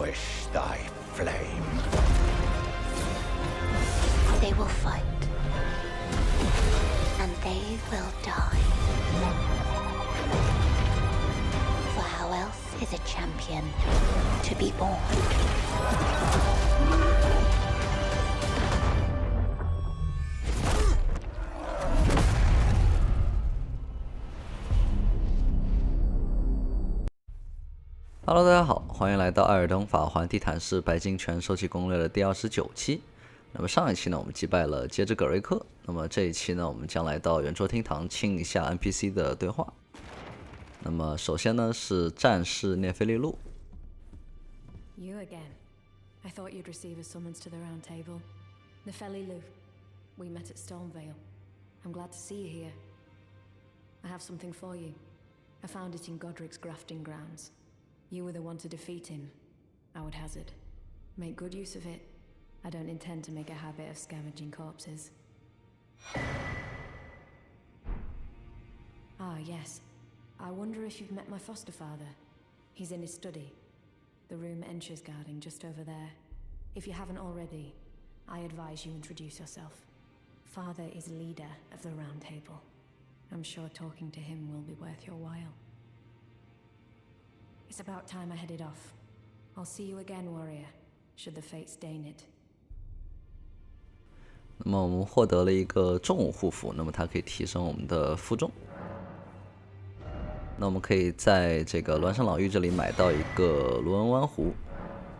extinguish thy flame. They will fight. And they will die. For how else is a champion to be born? Hello， 大家好，欢迎来到《艾尔登法环地毯式白金全收集攻略》的第29期。那么上一期呢，我们击败了杰之葛瑞克。那么这一期呢，我们将来到圆桌厅堂清一下 NPC 的对话。那么首先呢是战士涅菲利路。You again. I thought you'd receive a summons to the round table. Nefeli Lu, we met at Stormvale. I'm glad to see you here. I have something for you. I found it in Godric's grafting grounds. You were the one to defeat him, I would hazard. Make good use of it. I don't intend to make a habit of scavenging corpses. Ah, yes. I wonder if you've met my foster father. He's in his study. The room Ensha's guarding just over there. If you haven't already, I advise you introduce yourself. Father is leader of the Round Table. I'm sure talking to him will be worth your while. It's about time I headed off. I'll see you again, warrior, should the fates deign it. 那么我们获得了一个重武护符，那么它可以提升我们的负重。那我们可以在这个孪生老妪这里买到一个卢恩湾壶。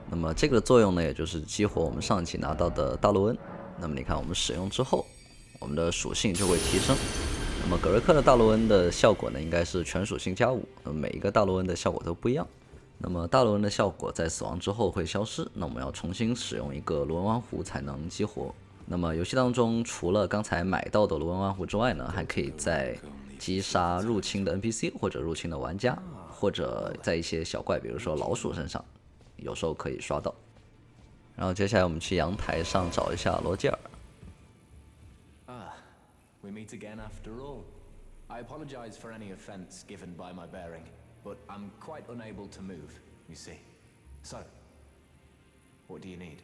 那么这个的作用呢，也就是激活我们上一期拿到的大陆恩。那么你看，我们使用之后，我们的属性就会提升。那么葛瑞克的大陆恩的效果呢，应该是全属性加5，那么每一个大陆恩的效果都不一样。那么大陆恩的效果在死亡之后会消失，那我们要重新使用一个卢恩湾壶才能激活。那么游戏当中，除了刚才买到的卢恩湾壶之外呢，还可以在击杀入侵的 NPC 或者入侵的玩家，或者在一些小怪，比如说老鼠身上，有时候可以刷到。然后接下来我们去阳台上找一下罗杰尔。We meet again after all. I apologize for any offense given by my bearing, but I'm quite unable to move, you see. So, what do you need?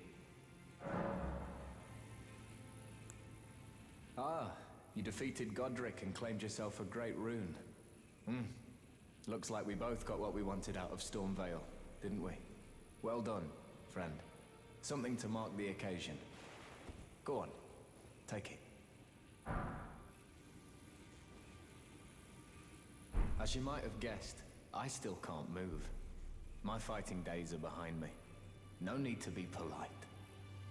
Ah, you defeated Godric and claimed yourself a great rune. Looks like we both got what we wanted out of Stormvale, didn't we? Well done, friend. Something to mark the occasion. Go on, take it. As you might have guessed, I still can't move. My fighting days are behind me. No need to be polite.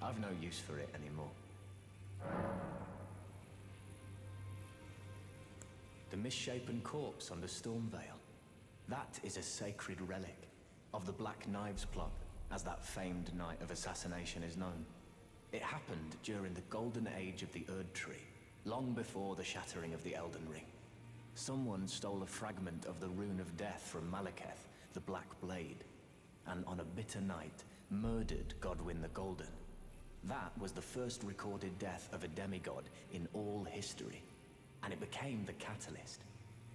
I've no use for it anymore. The misshapen corpse under Stormvale. That is a sacred relic of the Black Knives plot, as that famed night of assassination is known. It happened during the golden age of the Erd Tree, long before the shattering of the Elden Ring. Someone stole a fragment of the Rune of Death from Malekith, the Black Blade, and on a bitter night, murdered Godwyn the Golden. That was the first recorded death of a demigod in all history, and it became the catalyst.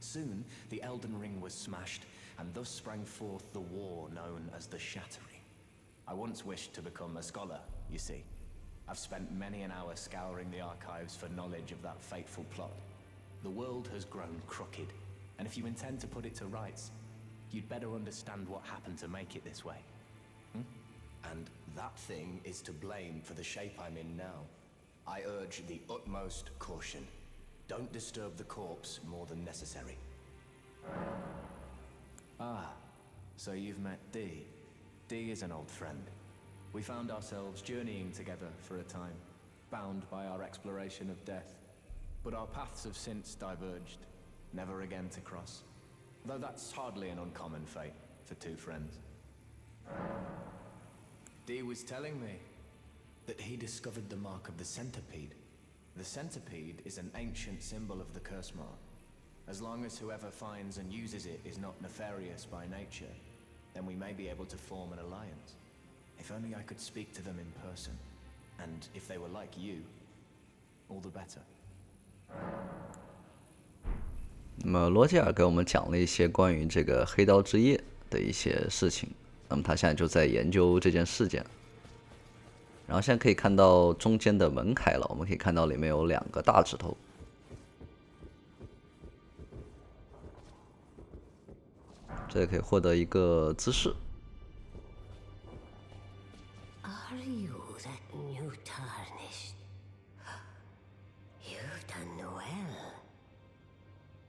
Soon, the Elden Ring was smashed, and thus sprang forth the war known as the Shattering. I once wished to become a scholar, you see. I've spent many an hour scouring the archives for knowledge of that fateful plot. The world has grown crooked, and if you intend to put it to rights, you'd better understand what happened to make it this way. And that thing is to blame for the shape I'm in now. I urge the utmost caution. Don't disturb the corpse more than necessary. Ah, so you've met Dee. Dee is an old friend. We found ourselves journeying together for a time, bound by our exploration of death. But our paths have since diverged, never again to cross. Though that's hardly an uncommon fate for two friends. Dee was telling me that he discovered the mark of the centipede. The centipede is an ancient symbol of the curse mark. As long as whoever finds and uses it is not nefarious by nature, then we may be able to form an alliance. If only I could speak to them in person. And if they were like you, all the better. 那么罗杰尔给我们讲了一些关于这个黑刀之夜的一些事情。那么他现在就在研究这件事件。然后现在可以看到中间的门开了，我们可以看到里面有2个大指头。这里可以获得一个姿势。Are you that new tarnished? You've done well.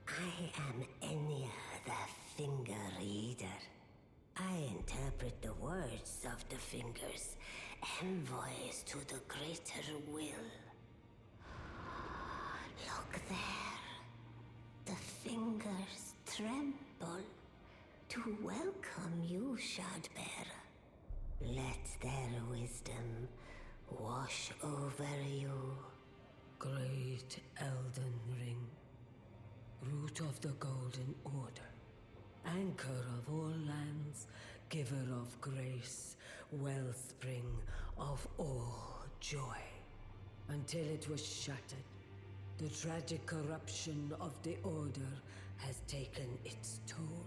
I am Enya the Finger Reader. I interpret the words of the fingers, envoys to the greater will. Look there. The fingers tremble to welcome you, Shardbearer. Let their wisdom wash over you. Great Elden Ring, root of the Golden Order, anchor of all lands, giver of grace, wellspring of all joy. Until it was shattered, the tragic corruption of the Order has taken its toll.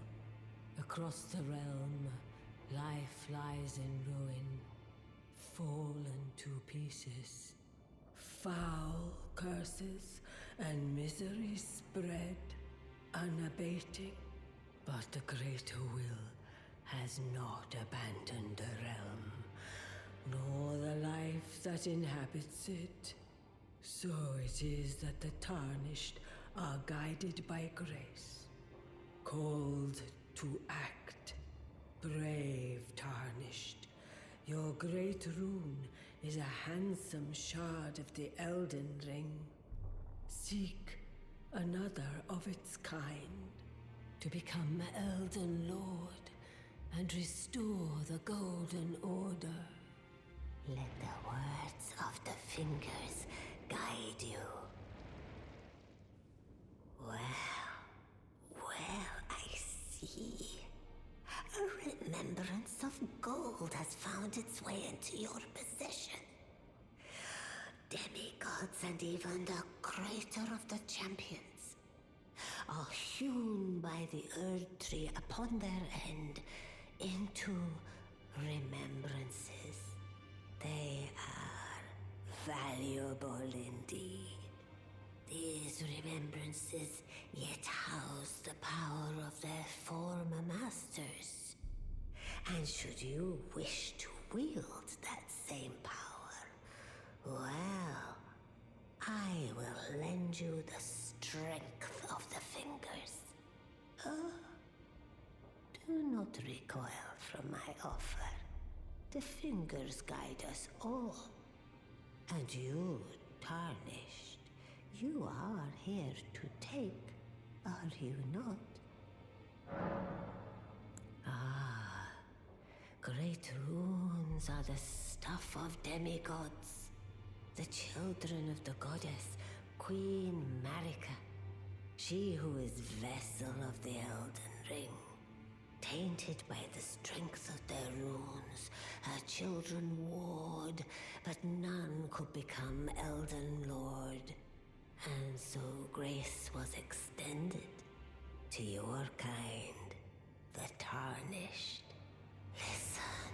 Across the realm, life lies in ruin, fallen to pieces. Foul curses and misery spread, unabating. But the greater will has not abandoned the realm, nor the life that inhabits it. So it is that the tarnished are guided by grace, called to act. Brave tarnished, your great rune is a handsome shard of the Elden Ring. Seek another of its kind, to become Elden Lord and restore the Golden Order. Let the words of the fingers guide you. Well, I see. A remembrance of gold has found its way into your possession. Demigods and even the creator of the champions are hewn by the Erd Tree upon their end into remembrances. They are valuable indeed. These remembrances yet house the power of their former masters. And should you wish to wield that same power, well, I will lend you the strength of the fingers. Do not recoil from my offer. The fingers guide us all. And you, tarnished, you are here to take, are you not? Ah, great runes are the stuff of demigods, the children of the goddess, Queen Marika, she who is vessel of the Elden Ring. Tainted by the strength of their runes, her children warred, but none could become Elden Lord. And so grace was extended to your kind, the tarnished. Listen,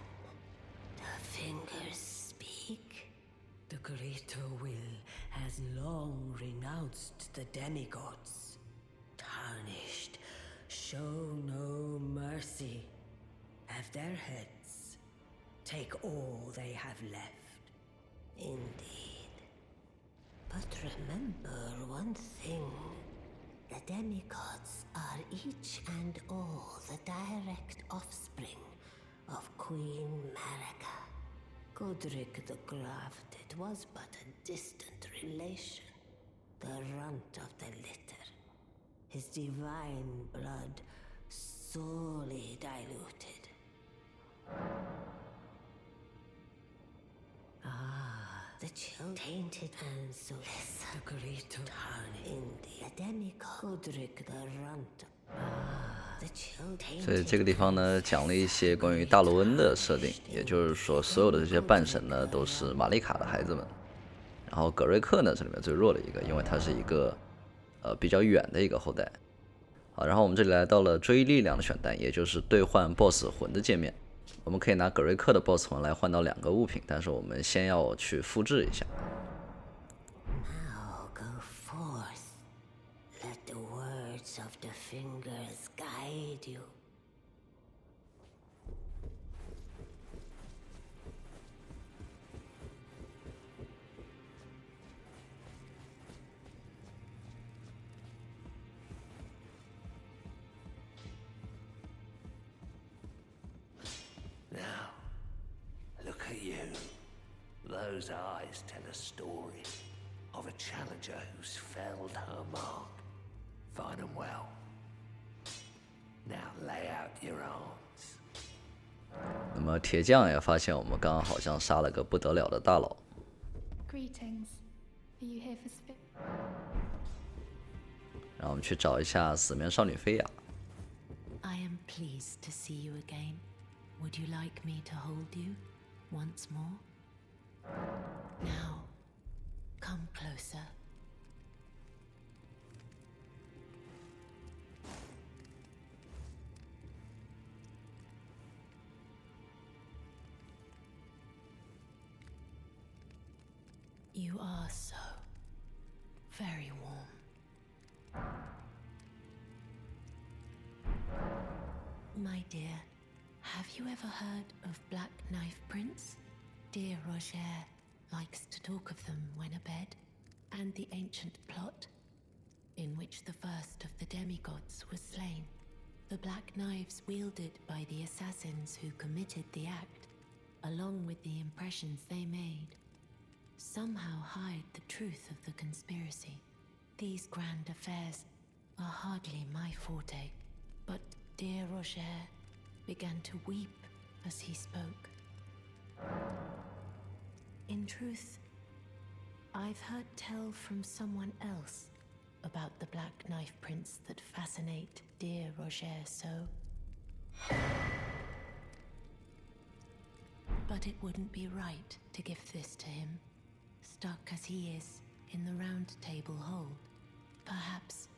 the fingers speak. The greater will has long renounced the demigods. Tarnished, show no mercy. Have their heads. Take all they have left. Indeed. But remember one thing. The demigods are each and all the direct offspring of Queen Marika. Godric the Grafted was but a distant relation, the runt of the litter. His divine blood sorely diluted. The chill tainted and so listen. The greater tarn in the demigod Godric the runt. The chill tainted. 所以这个地方呢，讲了一些关于大罗恩的设定，也就是说，所有的这些半神呢，都是玛丽卡的孩子们。然后葛瑞克呢，这里面最弱的一个，因为他是一个比较远的一个后代。好，然后我们这里来到了追力量的选单，也就是兑换 BOSS 魂的界面。我们可以拿葛瑞克的 BOSS 魂来换到2个物品，但是我们先要去复制一下。Now go forth. Let the words of the fingers guide you. Now, look at you. Those eyes tell a story of a challenger who's felled her mark. Fine and well. Now lay out your arms. 那么铁匠也发现我们刚刚好像杀了个不得了的大佬。Greetings. Are you here for spit? 让我们去找一下死面少女菲亚。I am pleased to see you again. Would you like me to hold you once more? Now, come closer. You are so very warm. My dear, have you ever heard of Black Knife Prince? Dear Roger likes to talk of them when abed, and the ancient plot in which the first of the demigods was slain. The black knives wielded by the assassins who committed the act, along with the impressions they made, somehow hide the truth of the conspiracy. These grand affairs are hardly my forte, but dear Roger began to weep as he spoke. In truth, I've heard tell from someone else about the Black Knife Prince that fascinate dear Roger so. But it wouldn't be right to give this to him, stuck as he is in the Round Table hold. Perhaps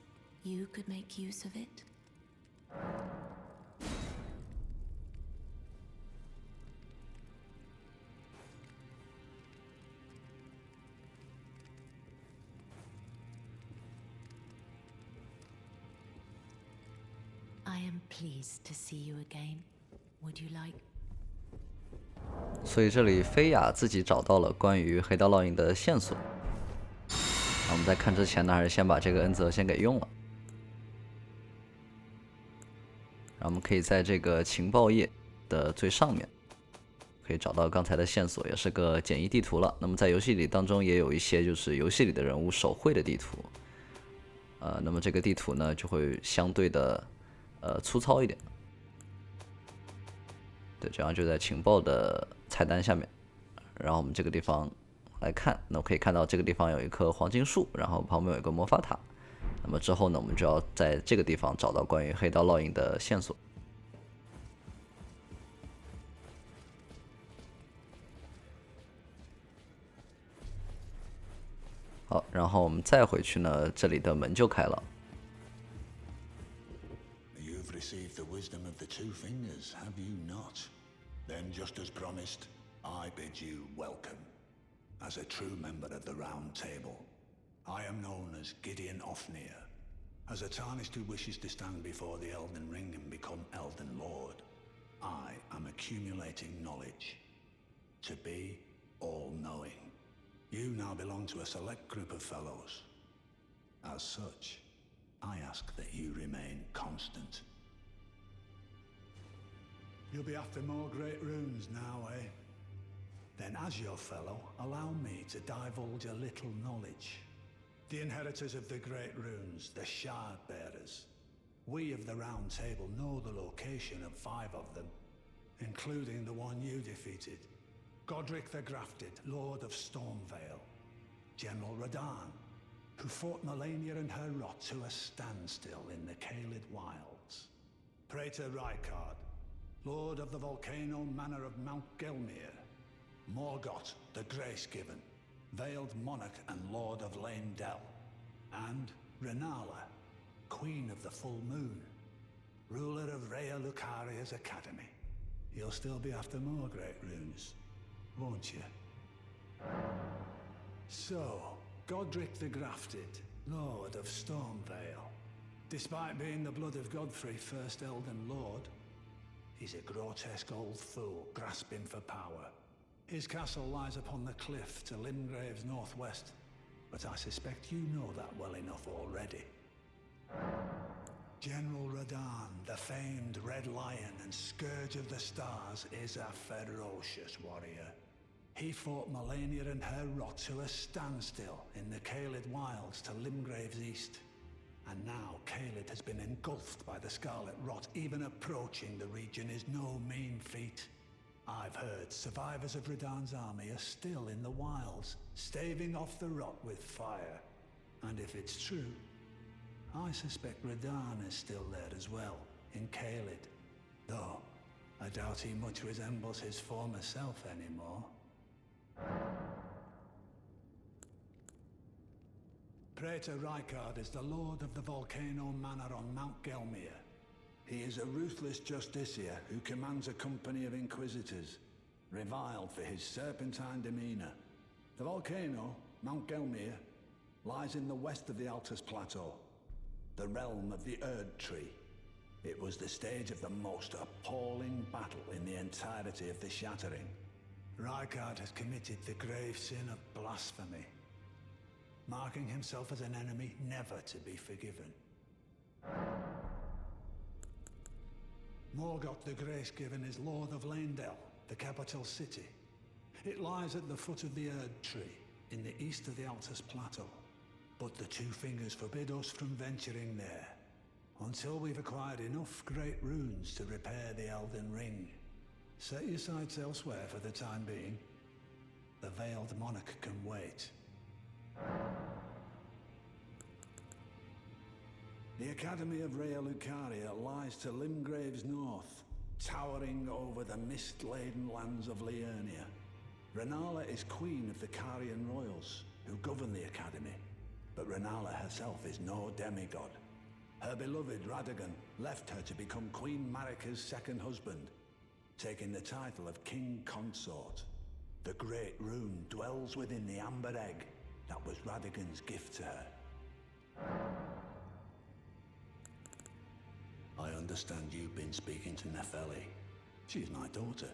you could make use of it? I am pleased to see you again. Would you like? 所以这里菲亚自己找到了关于黑道烙印的线索。那我们在看之前呢，还是先把这个恩泽先给用了。然后我们可以在这个情报页的最上面，可以找到刚才的线索，也是个简易地图了。那么在游戏里当中也有一些就是游戏里的人物手绘的地图。那么这个地图呢就会相对的粗糙一点。对，这样就在情报的菜单下面。然后我们这个地方来看，那我可以看到这个地方有一棵黄金树，然后旁边有一个魔法塔。那么之后呢，我们就要在这个地方找到关于黑道烙印的线索。好，然后我们再回去呢，这里的门就开了。You've received the wisdom of the two fingers, have you not? Then, just as promised, I bid you welcome. As a true member of the Round Table, I am known as Gideon Ofnir. As a tarnished who wishes to stand before the Elden Ring and become Elden Lord, I am accumulating knowledge. To be all-knowing. You now belong to a select group of fellows. As such, I ask that you remain constant. You'll be after more great runes now, eh? Then as your fellow, allow me to divulge a little knowledge. The inheritors of the great runes, the Shard Bearers. We of the Round Table know the location of 5 of them, including the one you defeated. Godric the Grafted, Lord of Stormvale. General Radahn, who fought Melania and her rot to a standstill in the Caelid Wilds. Praetor Rykard, Lord of the Volcano Manor of Mount Gelmir. Morgoth the Grace-Given, Veiled Monarch and Lord of Leyndell. And Renala, Queen of the Full Moon, ruler of Rhea Lucaria's Academy. you'll still be after more great runes, won't you? So, Godric the Grafted, Lord of Stormvale. Despite being the blood of Godfrey, first Elden Lord, he's a grotesque old fool grasping for power. His castle lies upon the cliff to Limgrave's northwest, but I suspect you know that well enough already. General Radahn, the famed Red Lion and Scourge of the Stars, is a ferocious warrior. He fought Melania and her rot to a standstill in the Caelid Wilds to Limgrave's east. And now Caelid has been engulfed by the Scarlet Rot. Even approaching the region is no mean feat. I've heard survivors of Radahn's army are still in the wilds, staving off the rot with fire. And if it's true, I suspect Radahn is still there as well, in Caelid. Though, I doubt he much resembles his former self anymore. Praetor Rykard is the lord of the Volcano Manor on Mount Gelmir. He is a ruthless justiciar who commands a company of inquisitors, reviled for his serpentine demeanor. The volcano, Mount Gelmir, lies in the west of the Altus Plateau, the realm of the Erd Tree. It was the stage of the most appalling battle in the entirety of the Shattering. Rykard has committed the grave sin of blasphemy, marking himself as an enemy never to be forgiven. Morgoth the Grace-Given is Lord of Leyndell, the capital city. It lies at the foot of the Erd Tree, in the east of the Altus Plateau. But the Two Fingers forbid us from venturing there, until we've acquired enough great runes to repair the Elden Ring. Set your sights elsewhere for the time being. The Veiled Monarch can wait. The Academy of Rhea Lucaria lies to Limgrave's north, towering over the mist-laden lands of Liurnia. Rennala is queen of the Carian royals, who govern the Academy, but Rennala herself is no demigod. Her beloved Radagon left her to become Queen Marika's second husband, taking the title of King Consort. The Great Rune dwells within the Amber Egg that was Radagon's gift to her. I understand you've been speaking to Nepheli. She's my daughter.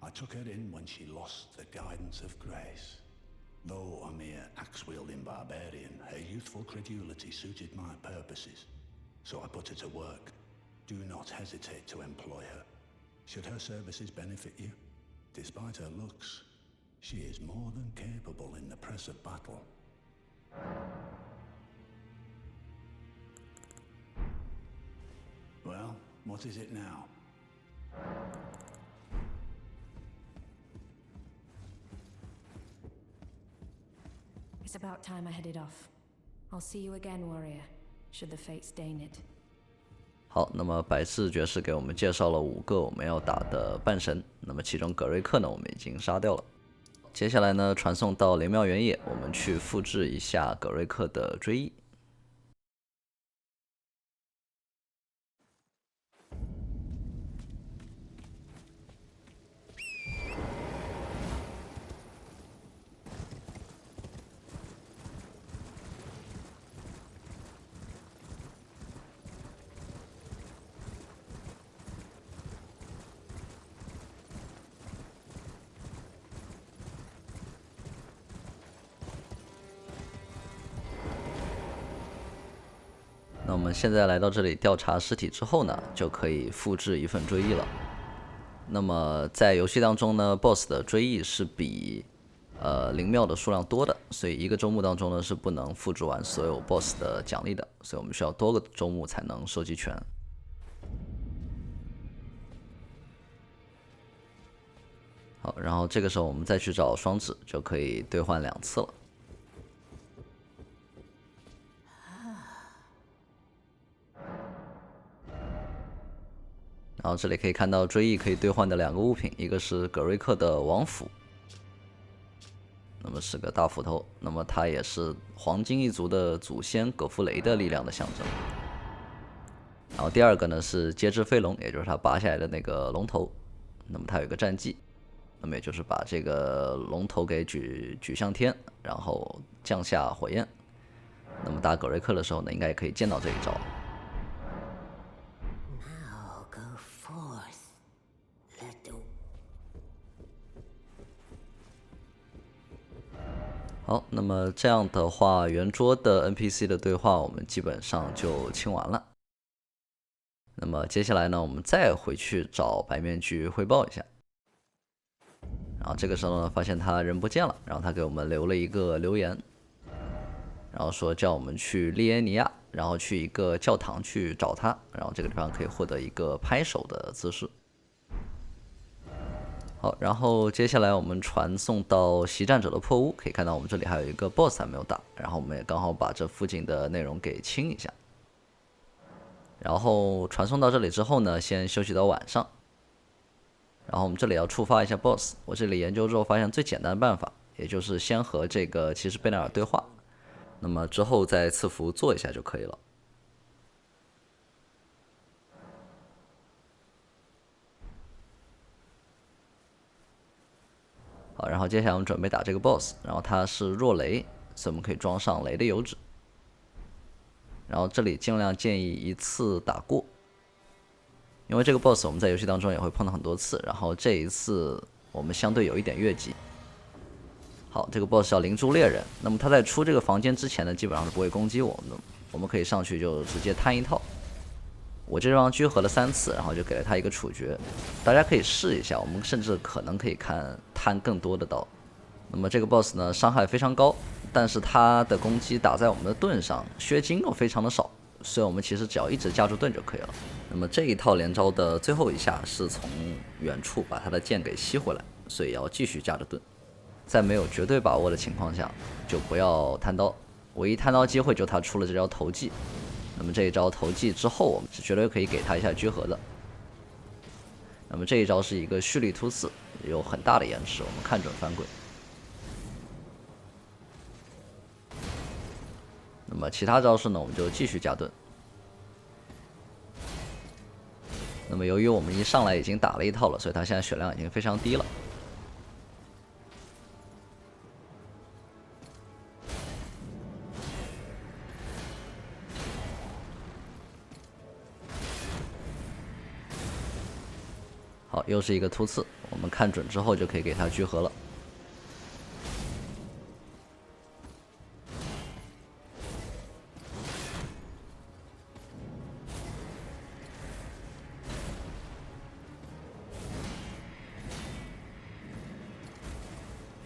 I took her in when she lost the guidance of grace. Though a mere axe-wielding barbarian, her youthful credulity suited my purposes. So I put her to work. Do not hesitate to employ her. Should her services benefit you, despite her looks, she is more than capable in the press of battle. Well, what is it now? It's about time I headed off. I'll see you again, warrior, should the fates deign it. 好，那么百事爵士给我们介绍了5个我们要打的半神，那么其中葛瑞克呢，我们已经杀掉了。接下来呢，传送到灵庙原野，我们去复制一下葛瑞克的追忆。那我们现在来到这里调查尸体之后呢，就可以复制一份追忆了。那么在游戏当中呢 ，BOSS 的追忆是比灵庙的数量多的，所以一个周目当中呢是不能复制完所有 BOSS 的奖励的，所以我们需要多个周目才能收集全。好，然后这个时候我们再去找双指，就可以兑换2次了。然后这里可以看到追忆可以兑换的2个物品，一个是葛瑞克的王斧，那么是个大斧头，那么它也是黄金一族的祖先葛弗雷的力量的象征。然后第二个呢是接枝飞龙，也就是他拔下来的那个龙头，那么它有一个战技，那么也就是把这个龙头给举向天，然后降下火焰。那么打葛瑞克的时候呢，应该也可以见到这一招。Now go forth, little. 好，那么这样的话，圆桌的 NPC 的对话我们基本上就清完了。那么接下来呢，我们再回去找白面具汇报一下。然后这个时候呢，发现他人不见了，然后他给我们留了一个留言，然后说叫我们去利耶尼亚，然后去一个教堂去找他，然后这个地方可以获得一个拍手的姿势。好，然后接下来我们传送到袭战者的破屋，可以看到我们这里还有一个 BOSS 还没有打，然后我们也刚好把这附近的内容给清一下。然后传送到这里之后呢，先休息到晚上。然后我们这里要触发一下 BOSS， 我这里研究之后发现最简单的办法，也就是先和这个骑士贝纳尔对话，那么之后再赐福做一下就可以了。好，然后接下来我们准备打这个 BOSS， 然后它是弱雷，所以我们可以装上雷的油脂。然后这里尽量建议一次打过，因为这个 BOSS 我们在游戏当中也会碰到很多次，然后这一次我们相对有一点越级。好，这个 BOSS 叫灵珠猎人，那么他在出这个房间之前呢，基本上是不会攻击我们的，我们可以上去就直接摊一套。我这地聚合了3次，然后就给了他一个处决，大家可以试一下，我们甚至可能可以摊更多的刀。那么这个 BOSS 呢，伤害非常高，但是他的攻击打在我们的盾上，削金又非常的少，所以我们其实只要一直架住盾就可以了。那么这一套连招的最后一下是从远处把他的剑给吸回来，所以要继续架着盾。在没有绝对把握的情况下，就不要摊刀，唯一摊刀机会就他出了这招投技。那么这一招投技之后，我们是绝对可以给他一下聚合的。那么这一招是一个蓄力突刺，有很大的延迟，我们看准翻滚。那么其他招式呢，我们就继续加盾。那么由于我们一上来已经打了一套了，所以他现在血量已经非常低了。好，又是一个突刺，我们看准之后就可以给他聚合了。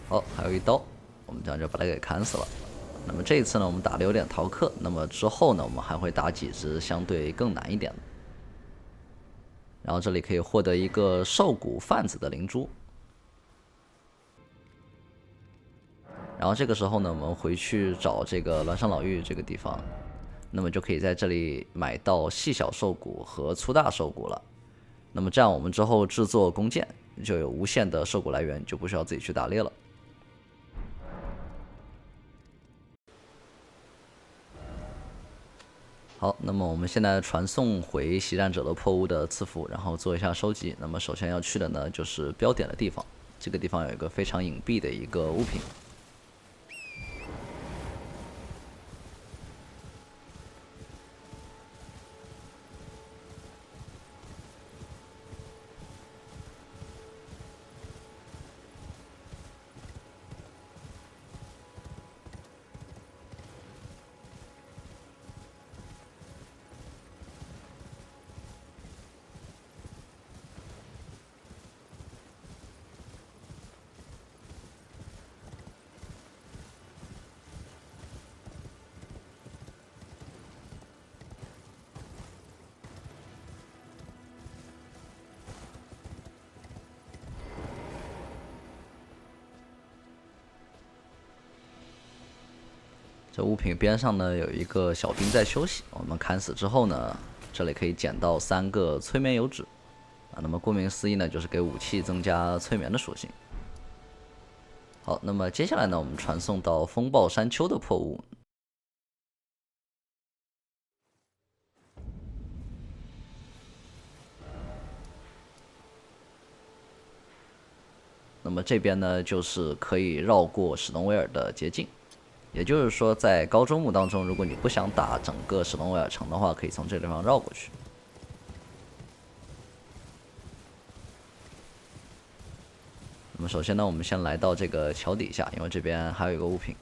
好，还有一刀，我们这样就把它给砍死了。那么这一次呢，我们打的有点逃课，那么之后呢，我们还会打几只相对更难一点的。然后这里可以获得一个兽骨贩子的灵珠。然后这个时候呢，我们回去找这个峦上老妪这个地方，那么就可以在这里买到细小兽骨和粗大兽骨了。那么这样我们之后制作弓箭就有无限的兽骨来源，就不需要自己去打猎了。好，那么我们现在传送回袭战者的破屋的赐福，然后做一下收集。那么首先要去的呢，就是标点的地方，这个地方有一个非常隐蔽的一个物品。这物品边上呢有一个小兵在休息，我们砍死之后呢，这里可以捡到3个催眠油脂啊。那么顾名思义呢，就是给武器增加催眠的属性。好，那么接下来呢，我们传送到风暴山丘的破屋。那么这边呢就是可以绕过史东威尔的捷径，也就是说在高周目当中，如果你不想打整个史东威尔城的话，可以从这个地方绕过去。那么首先呢，我们先来到这个桥底下，因为这边还有一个物品。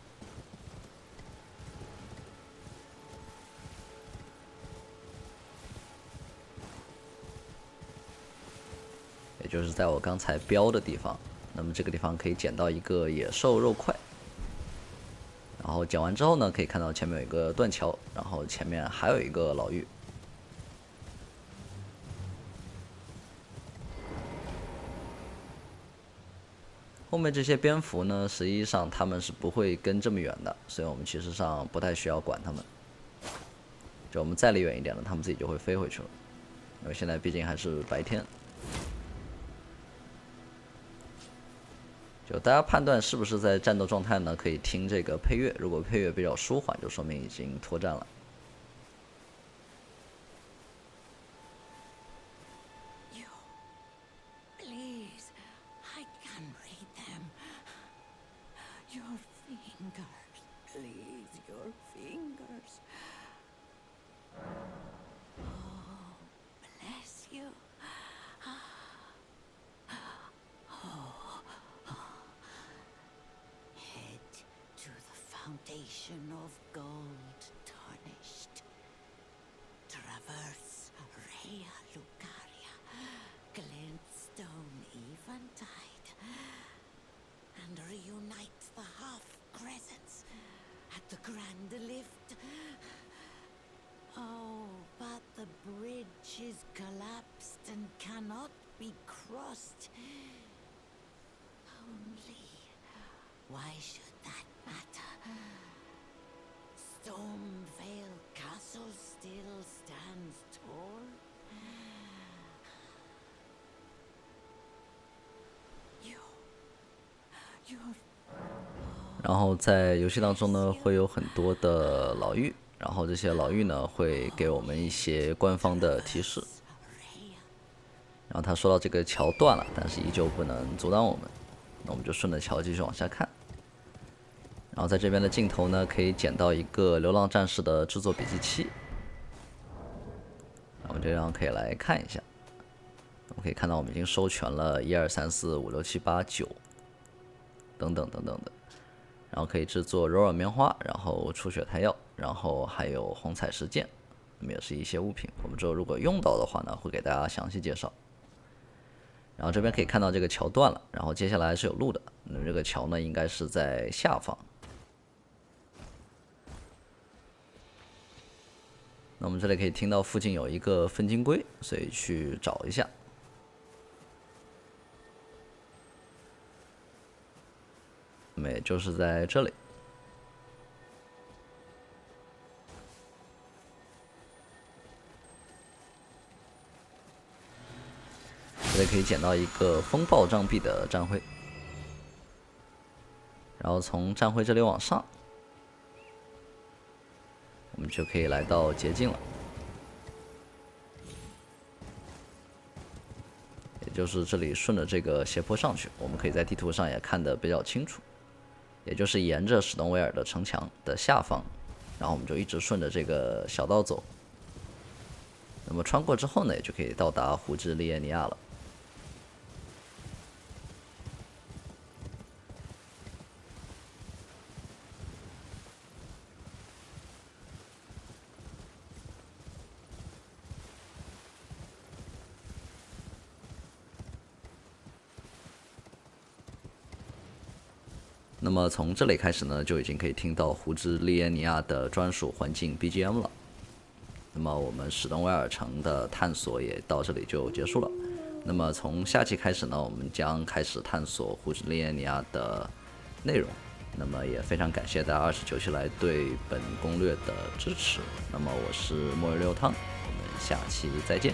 也就是在我刚才标的地方，那么这个地方可以捡到一个野兽肉块，然后捡完之后呢，可以看到前面有一个断桥，然后前面还有一个牢狱。后面这些蝙蝠呢，实际上它们是不会跟这么远的，所以我们其实上不太需要管它们。就我们再离远一点呢，它们自己就会飞回去了，因为现在毕竟还是白天。就大家判断是不是在战斗状态呢？可以听这个配乐，如果配乐比较舒缓，就说明已经脱战了。Foundation of gold tarnished. Traverse Rea Lucaria, glintstone eventide, and reunite the half crescents at the grand lift. Oh, but the bridge is collapsed and cannot be crossed. Only, why should that matter? Stormvale Castle still stands tall. You're 然后在游戏当中呢，会有很多的牢狱，然后这些牢狱呢会给我们一些官方的提示。然后他说到这个桥断了，但是依旧不能阻挡我们，那我们就顺着桥继续往下看。然后在这边的尽头呢，可以捡到一个流浪战士的制作笔记器。我们这地方可以来看一下，我们可以看到我们已经收全了1、2、3、4、5、6、7、8、9等等等等的。然后可以制作柔软棉花，然后出血胎药，然后还有红彩石剑，那么也是一些物品。我们之后如果用到的话呢，会给大家详细介绍。然后这边可以看到这个桥断了，然后接下来是有路的，那么这个桥呢应该是在下方。那我们这里可以听到附近有一个分金龟，所以去找一下。那么也就是在这里。这里可以捡到一个风暴障壁的战徽，然后从战徽这里往上，我们就可以来到捷径了，也就是这里顺着这个斜坡上去，我们可以在地图上也看得比较清楚，也就是沿着史东威尔的城墙的下方，然后我们就一直顺着这个小道走，那么穿过之后呢，也就可以到达胡志利耶尼亚了。那么从这里开始呢，就已经可以听到胡志利耶尼亚的专属环境 BGM 了。那么我们史东威尔城的探索也到这里就结束了。那么从下期开始呢，我们将开始探索胡志利耶尼亚的内容。那么也非常感谢大家29期来对本攻略的支持。那么我是末日六汤，我们下期再见。